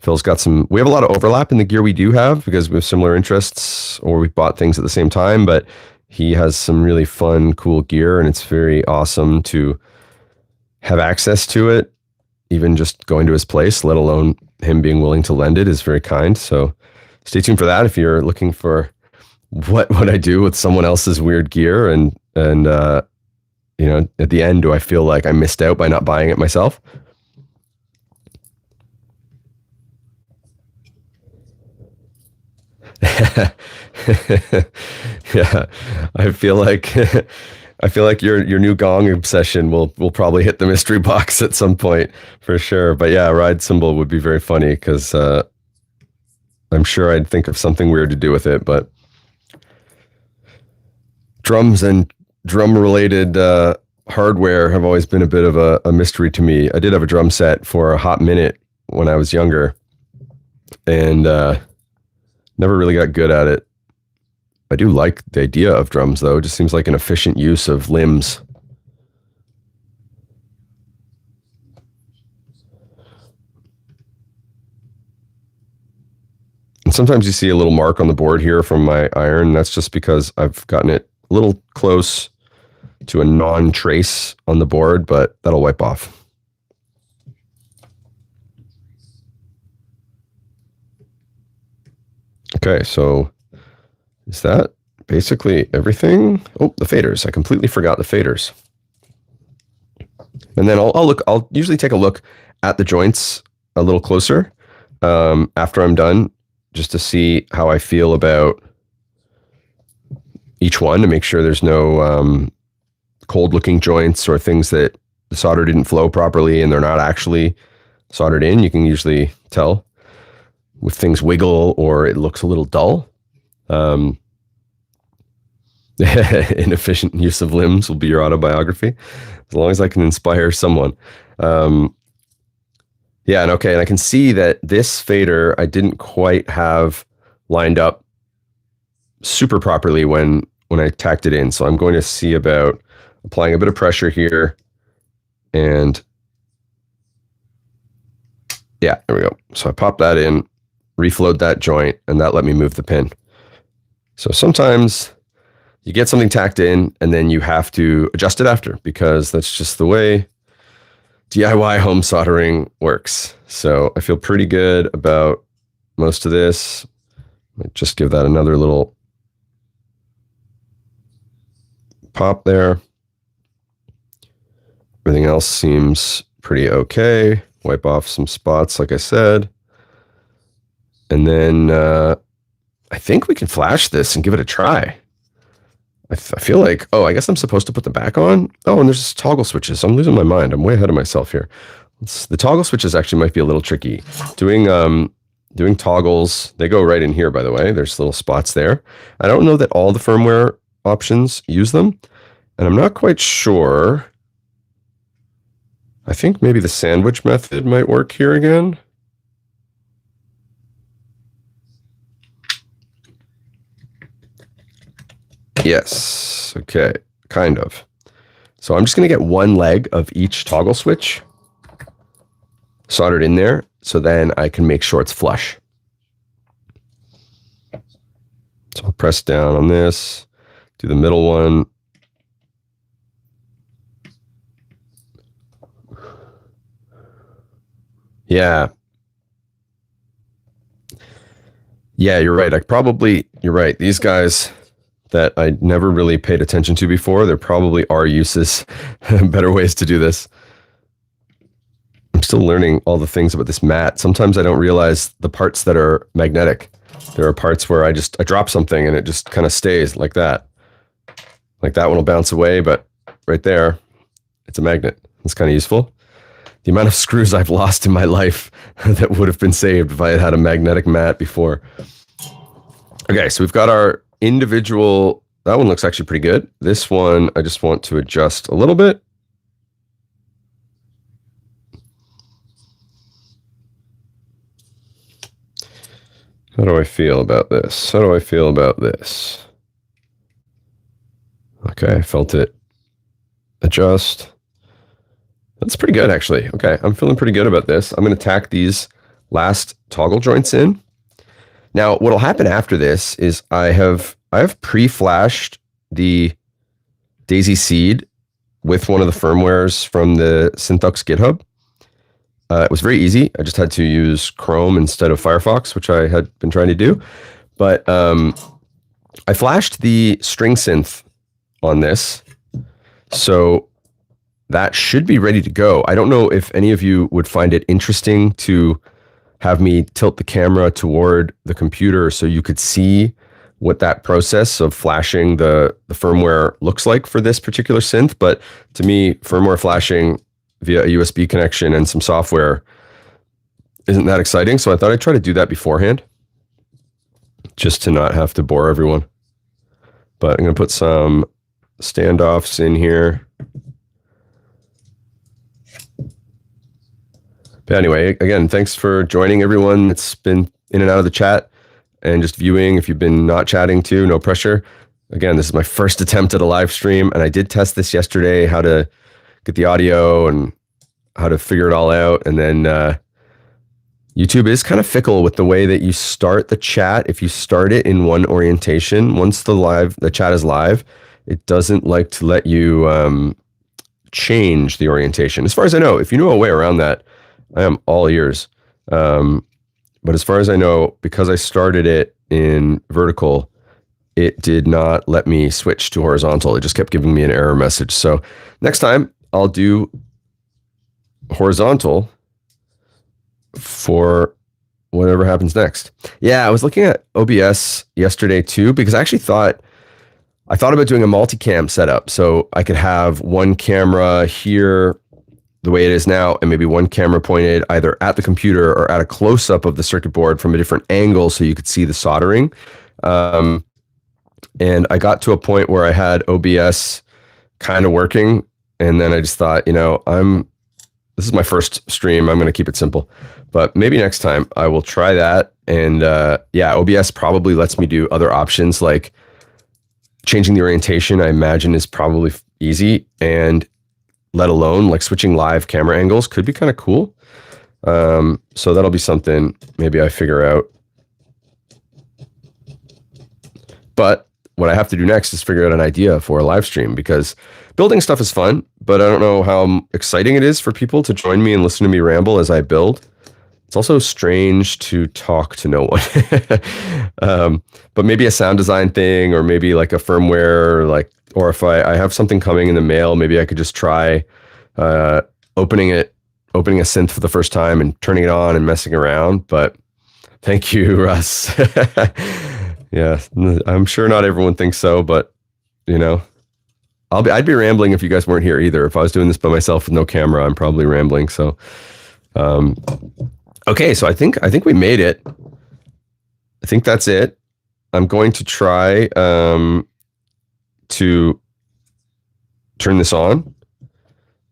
Phil's got we have a lot of overlap in the gear we do have because we have similar interests, or we've bought things at the same time, but he has some really fun, cool gear, and it's very awesome to have access to it. Even just going to his place, let alone him being willing to lend it, is very kind. So stay tuned for that if you're looking for what would I do with someone else's weird gear, and you know, at the end, do I feel like I missed out by not buying it myself? Yeah, I feel like your new gong obsession will probably hit the mystery box at some point for sure. But yeah, ride cymbal would be very funny because I'm sure I'd think of something weird to do with it. But drums and drum related hardware have always been a bit of a mystery to me. I did have a drum set for a hot minute when I was younger, and never really got good at it. I do like the idea of drums, though. It just seems like an efficient use of limbs. And sometimes you see a little mark on the board here from my iron. That's just because I've gotten it a little close to a non-trace on the board, but that'll wipe off. Okay, so is that basically everything? Oh, the faders. I completely forgot the faders. And then I'll usually take a look at the joints a little closer after I'm done, just to see how I feel about each one, to make sure there's no cold looking joints or things that the solder didn't flow properly and they're not actually soldered in. You can usually tell if things wiggle or it looks a little dull. Inefficient use of limbs will be your autobiography, as long as I can inspire someone. Yeah, and okay, and I can see that this fader I didn't quite have lined up super properly when I tacked it in. So I'm going to see about applying a bit of pressure here, and yeah, there we go. So I pop that in, reflowed that joint, and that let me move the pin. So sometimes you get something tacked in and then you have to adjust it after, because that's just the way DIY home soldering works. So I feel pretty good about most of this. Might just give that another little pop there. Everything else seems pretty okay. Wipe off some spots, like I said. And then I think we can flash this and give it a try. I feel like, oh, I guess I'm supposed to put the back on. Oh, and there's toggle switches. I'm losing my mind. I'm way ahead of myself here. The toggle switches actually might be a little tricky. Doing toggles, they go right in here, by the way. There's little spots there. I don't know that all the firmware options use them, and I'm not quite sure. I think maybe the sandwich method might work here again. Yes, okay, kind of. So I'm just going to get one leg of each toggle switch soldered in there, so then I can make sure it's flush. So I'll press down on this, do the middle one. Yeah. Yeah, you're right. You're right. These guys that I never really paid attention to before, there probably are uses, better ways to do this. I'm still learning all the things about this mat. Sometimes I don't realize the parts that are magnetic. There are parts where I drop something and it just kind of stays like that. Like that one will bounce away, but right there, it's a magnet. It's kind of useful. The amount of screws I've lost in my life that would have been saved if I had had a magnetic mat before. Okay, so we've got our individual, that one looks actually pretty good. This one, I just want to adjust a little bit. How do I feel about this? How do I feel about this? Okay, I felt it adjust. That's pretty good, actually. Okay, I'm feeling pretty good about this. I'm going to tack these last toggle joints in. Now, what'll happen after this is I have pre-flashed the Daisy Seed with one of the firmwares from the Synthux GitHub. It was very easy. I just had to use Chrome instead of Firefox, which I had been trying to do. But I flashed the String Synth on this, so that should be ready to go. I don't know if any of you would find it interesting to have me tilt the camera toward the computer so you could see what that process of flashing the firmware looks like for this particular synth. But to me, firmware flashing via a USB connection and some software isn't that exciting. So I thought I'd try to do that beforehand, just to not have to bore everyone. But I'm going to put some standoffs in here. But anyway, again, thanks for joining, everyone. It's been in and out of the chat and just viewing. If you've been not chatting too, no pressure. Again, this is my first attempt at a live stream, and I did test this yesterday, how to get the audio and how to figure it all out. And then YouTube is kind of fickle with the way that you start the chat. If you start it in one orientation, once the chat is live, it doesn't like to let you change the orientation. As far as I know, if you know a way around that, I am all ears. But as far as I know, because I started it in vertical, it did not let me switch to horizontal. It just kept giving me an error message. So next time I'll do horizontal for whatever happens next. Yeah, I was looking at OBS yesterday too, because I actually thought about doing a multicam setup. So I could have one camera here the way it is now, and maybe one camera pointed either at the computer or at a close-up of the circuit board from a different angle so you could see the soldering. And I got to a point where I had OBS kind of working, and then I just thought, this is my first stream. I'm going to keep it simple. But maybe next time I will try that. And OBS probably lets me do other options like changing the orientation, I imagine is probably easy, and let alone like switching live camera angles could be kind of cool. So that'll be something maybe I figure out. But what I have to do next is figure out an idea for a live stream, because building stuff is fun, but I don't know how exciting it is for people to join me and listen to me ramble as I build. It's also strange to talk to no one. But maybe a sound design thing, or maybe like a firmware, or if I have something coming in the mail, maybe I could just try opening a synth for the first time and turning it on and messing around. But thank you, Russ. Yeah, I'm sure not everyone thinks so, but I'd be rambling if you guys weren't here either. If I was doing this by myself with no camera, I'm probably rambling. So, okay, so I think we made it. I think that's it. I'm going to try to turn this on.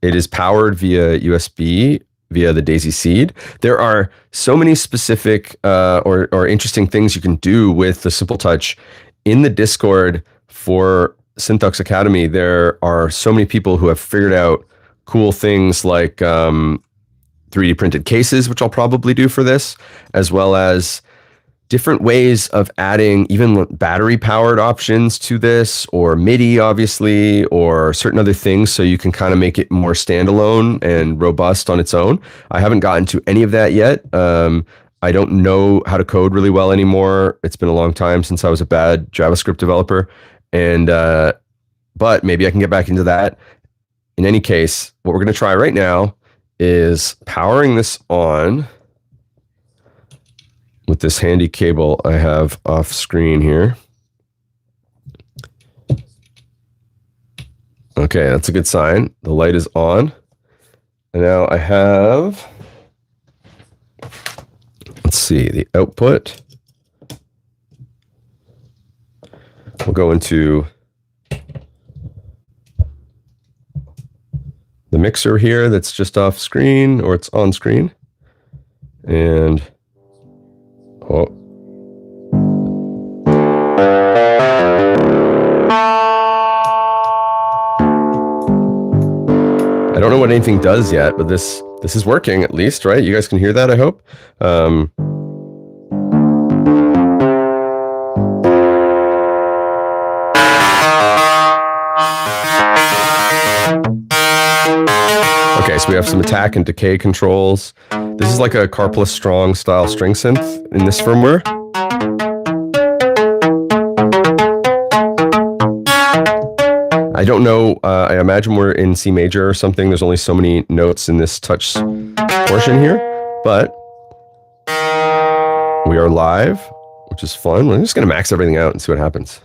It is powered via USB via the Daisy Seed. There are so many specific or interesting things you can do with the Simple Touch in the Discord for Synthux Academy. There are so many people who have figured out cool things like 3D printed cases, which I'll probably do for this, as well as different ways of adding even battery powered options to this, or MIDI, obviously, or certain other things, so you can kind of make it more standalone and robust on its own. I haven't gotten to any of that yet. I don't know how to code really well anymore. It's been a long time since I was a bad JavaScript developer, and but maybe I can get back into that. In any case, what we're going to try right now is powering this on with this handy cable I have off screen here. Okay, that's a good sign. The light is on. And now I have, let's see, the output. We'll go into the mixer here that's just off screen, or it's on screen. And oh. I don't know what anything does yet, but this is working at least, right? You guys can hear that, I hope. Okay, so we have some attack and decay controls. This is like a Carplus Strong style string synth in this firmware. I don't know, I imagine we're in C major or something. There's only so many notes in this touch portion here, but we are live, which is fun. We're just gonna max everything out and see what happens.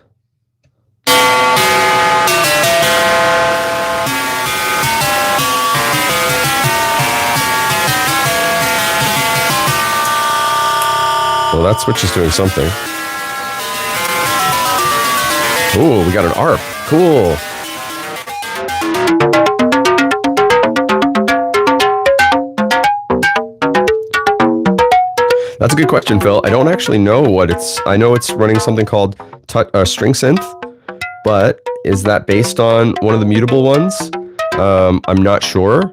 Well, that switch is doing something. Ooh, we got an ARP. Cool. That's a good question, Phil. I don't actually know what it's. I know it's running something called String Synth, but is that based on one of the mutable ones? I'm not sure.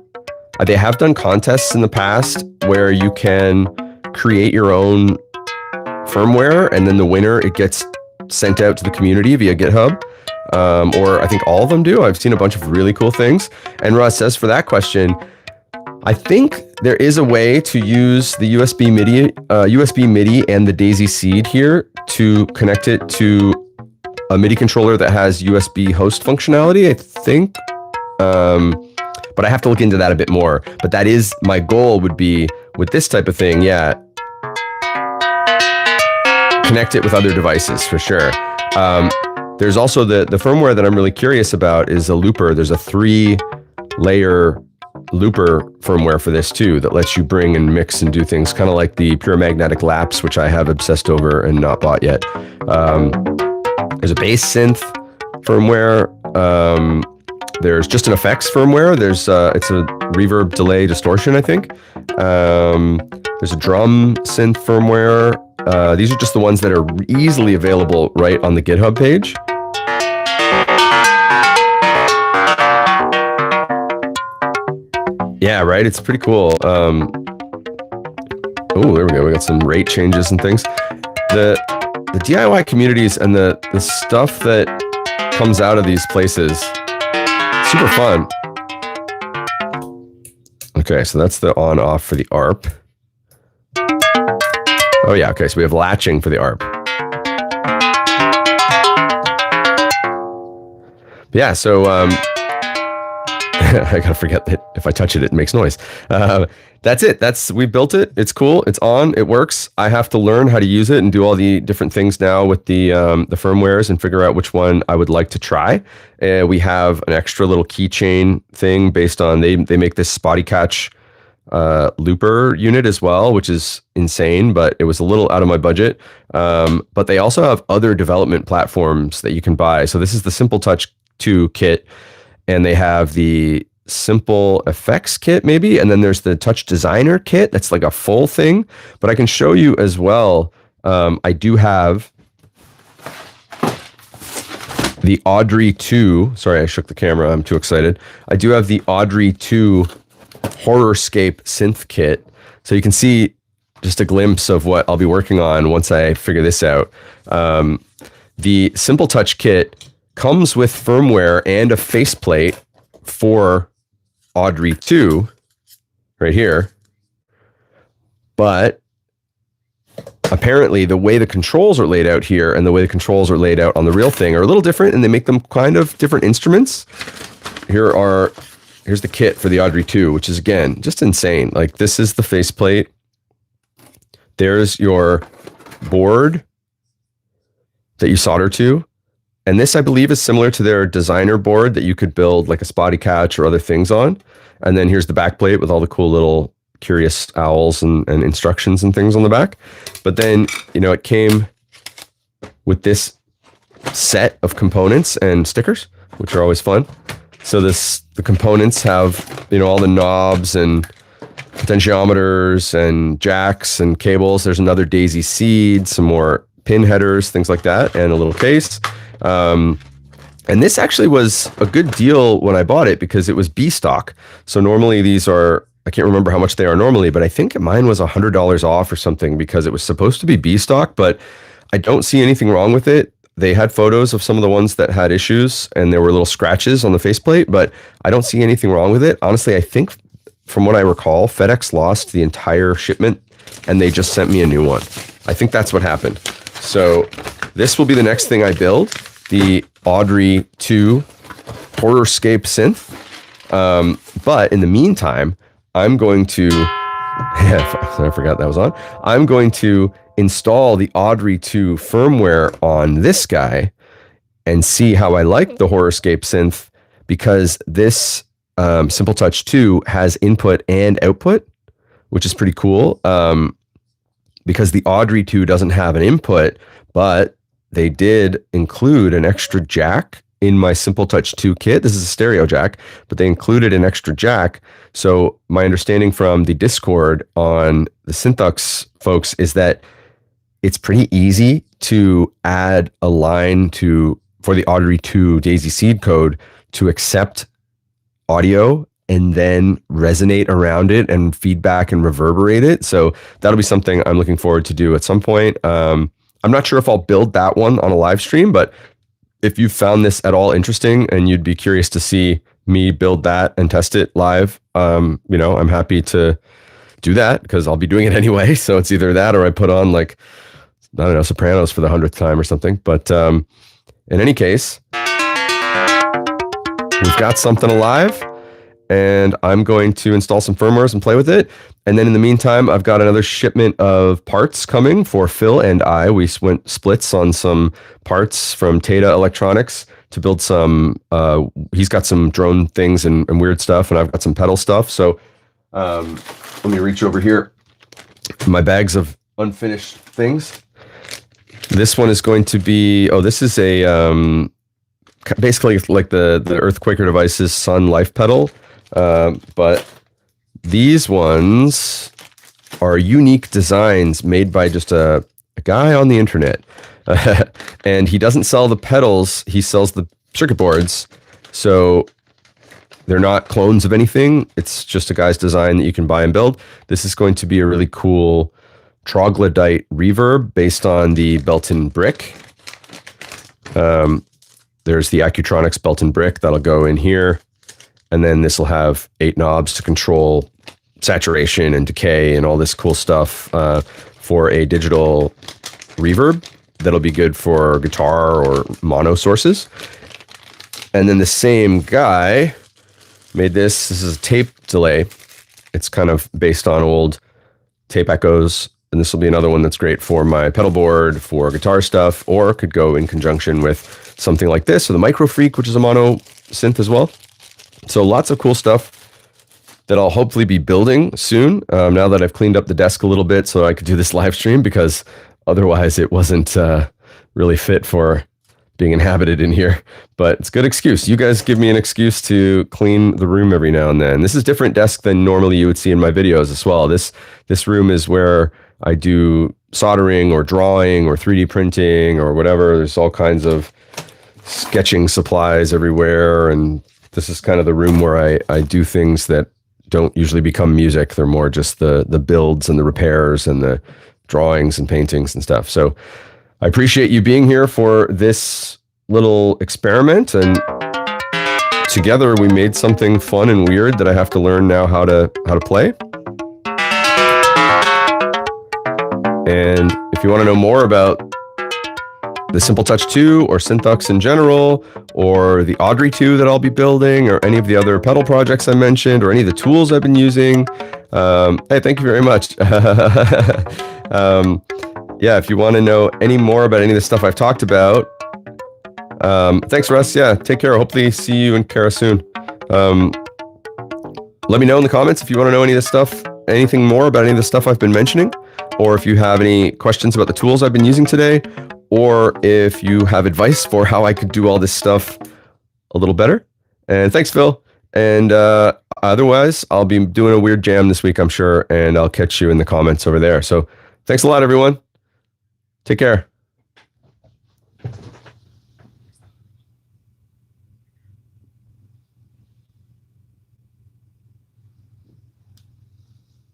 They have done contests in the past where you can create your own firmware, and then the winner, it gets sent out to the community via GitHub. Or I think all of them do. I've seen a bunch of really cool things. And Russ says for that question, I think there is a way to use the USB MIDI and the Daisy seed here to connect it to a MIDI controller that has USB host functionality, I think. But I have to look into that a bit more. But that is my goal, would be with this type of thing. Yeah. Connect it with other devices for sure. There's also the firmware that I'm really curious about is a looper. There's a 3-layer looper firmware for this too that lets you bring and mix and do things kind of like the Pure Magnetic Lapse, which I have obsessed over and not bought yet. There's a bass synth firmware. There's just an effects firmware. There's it's a reverb, delay, distortion, I think. There's a drum synth firmware. These are just the ones that are easily available right on the GitHub page. Yeah, right. It's pretty cool. Oh, there we go. We got some rate changes and things. The DIY communities and the stuff that comes out of these places, super fun. Okay, so that's the on-off for the ARP. Oh yeah, okay, so we have latching for the ARP. Yeah, so I gotta forget that if I touch it, it makes noise. That's it. We built it. It's cool. It's on. It works. I have to learn how to use it and do all the different things now with the firmwares and figure out which one I would like to try. We have an extra little keychain thing based on they make this Spotty Catch looper unit as well, which is insane, but it was a little out of my budget. But they also have other development platforms that you can buy. So this is the Simple Touch 2 kit. And they have the Simple Effects kit, maybe. And then there's the Touch Designer kit. That's like a full thing. But I can show you as well. I do have the Audrey II. Sorry, I shook the camera. I'm too excited. I do have the Audrey II Horrorscape synth kit. So you can see just a glimpse of what I'll be working on once I figure this out. The Simple Touch kit comes with firmware and a faceplate for Audrey II right here. But apparently the way the controls are laid out here and the way the controls are laid out on the real thing are a little different, and they make them kind of different instruments. Here's the kit for the Audrey II, which is, again, just insane. Like, this is the faceplate. There's your board that you solder to. And this, I believe, is similar to their designer board that you could build like a Spotty Catch or other things on. And then here's the back plate with all the cool little curious owls and instructions and things on the back. But then, it came with this set of components and stickers, which are always fun. So the components have, all the knobs and potentiometers and jacks and cables. There's another Daisy seed, some more pin headers, things like that, and a little case. And this actually was a good deal when I bought it because it was B stock. So normally these are, I can't remember how much they are normally, but I think mine was $100 off or something because it was supposed to be B stock, but I don't see anything wrong with it. They had photos of some of the ones that had issues and there were little scratches on the faceplate, but I don't see anything wrong with it. Honestly, I think from what I recall, FedEx lost the entire shipment and they just sent me a new one. I think that's what happened. So this will be the next thing I build. The Audrey II Horrorscape synth. But in the meantime, I'm going to, I forgot that was on. I'm going to install the Audrey II firmware on this guy and see how I like the Horrorscape synth, because this Simple Touch 2 has input and output, which is pretty cool. Because the Audrey II doesn't have an input, but they did include an extra jack in my Simple Touch 2 kit. This is a stereo jack, but they included an extra jack. So my understanding from the Discord on the Synthux folks is that it's pretty easy to add a line for the Audrey II Daisy Seed code to accept audio and then resonate around it and feedback and reverberate it. So that'll be something I'm looking forward to do at some point. I'm not sure if I'll build that one on a live stream, but if you found this at all interesting and you'd be curious to see me build that and test it live, I'm happy to do that because I'll be doing it anyway. So it's either that or I put on like, I don't know, Sopranos for the 100th time or something. But in any case, we've got something alive. And I'm going to install some firmwares and play with it. And then in the meantime, I've got another shipment of parts coming for Phil and I. We went splits on some parts from Tata Electronics to build some, he's got some drone things and weird stuff, and I've got some pedal stuff. So let me reach over here. My bags of unfinished things. This one is going to be, this is a, basically like the Earthquaker Devices Sun Life pedal. But these ones are unique designs made by just a guy on the internet. And he doesn't sell the pedals, he sells the circuit boards. So they're not clones of anything. It's just a guy's design that you can buy and build. This is going to be a really cool troglodyte reverb based on the Belton brick. There's the Accutronics Belton brick that'll go in here. And then this will have 8 knobs to control saturation and decay and all this cool stuff for a digital reverb that'll be good for guitar or mono sources. And then the same guy made this. This is a tape delay. It's kind of based on old tape echoes. And this will be another one that's great for my pedal board, for guitar stuff, or could go in conjunction with something like this, or the Micro Freak, which is a mono synth as well. So lots of cool stuff that I'll hopefully be building soon, now that I've cleaned up the desk a little bit so I could do this live stream, because otherwise it wasn't really fit for being inhabited in here. But it's a good excuse. You guys give me an excuse to clean the room every now and then. This is a different desk than normally you would see in my videos as well. This room is where I do soldering or drawing or 3D printing or whatever. There's all kinds of sketching supplies everywhere, and this is kind of the room where I do things that don't usually become music. They're more just the builds and the repairs and the drawings and paintings and stuff. So I appreciate you being here for this little experiment, and together we made something fun and weird that I have to learn now how to play. And if you want to know more about the Simple Touch 2 or Synthux in general, or the Audrey II that I'll be building, or any of the other pedal projects I mentioned, or any of the tools I've been using, hey, thank you very much. Yeah, if you want to know any more about any of the stuff I've talked about, thanks, Russ. Yeah, take care. Hopefully see you in Kara soon. Let me know in the comments if you want to know any of this stuff, anything more about any of the stuff I've been mentioning, or if you have any questions about the tools I've been using today, or if you have advice for how I could do all this stuff a little better. And thanks, Phil. And otherwise, I'll be doing a weird jam this week, I'm sure, and I'll catch you in the comments over there. So thanks a lot, everyone. Take care.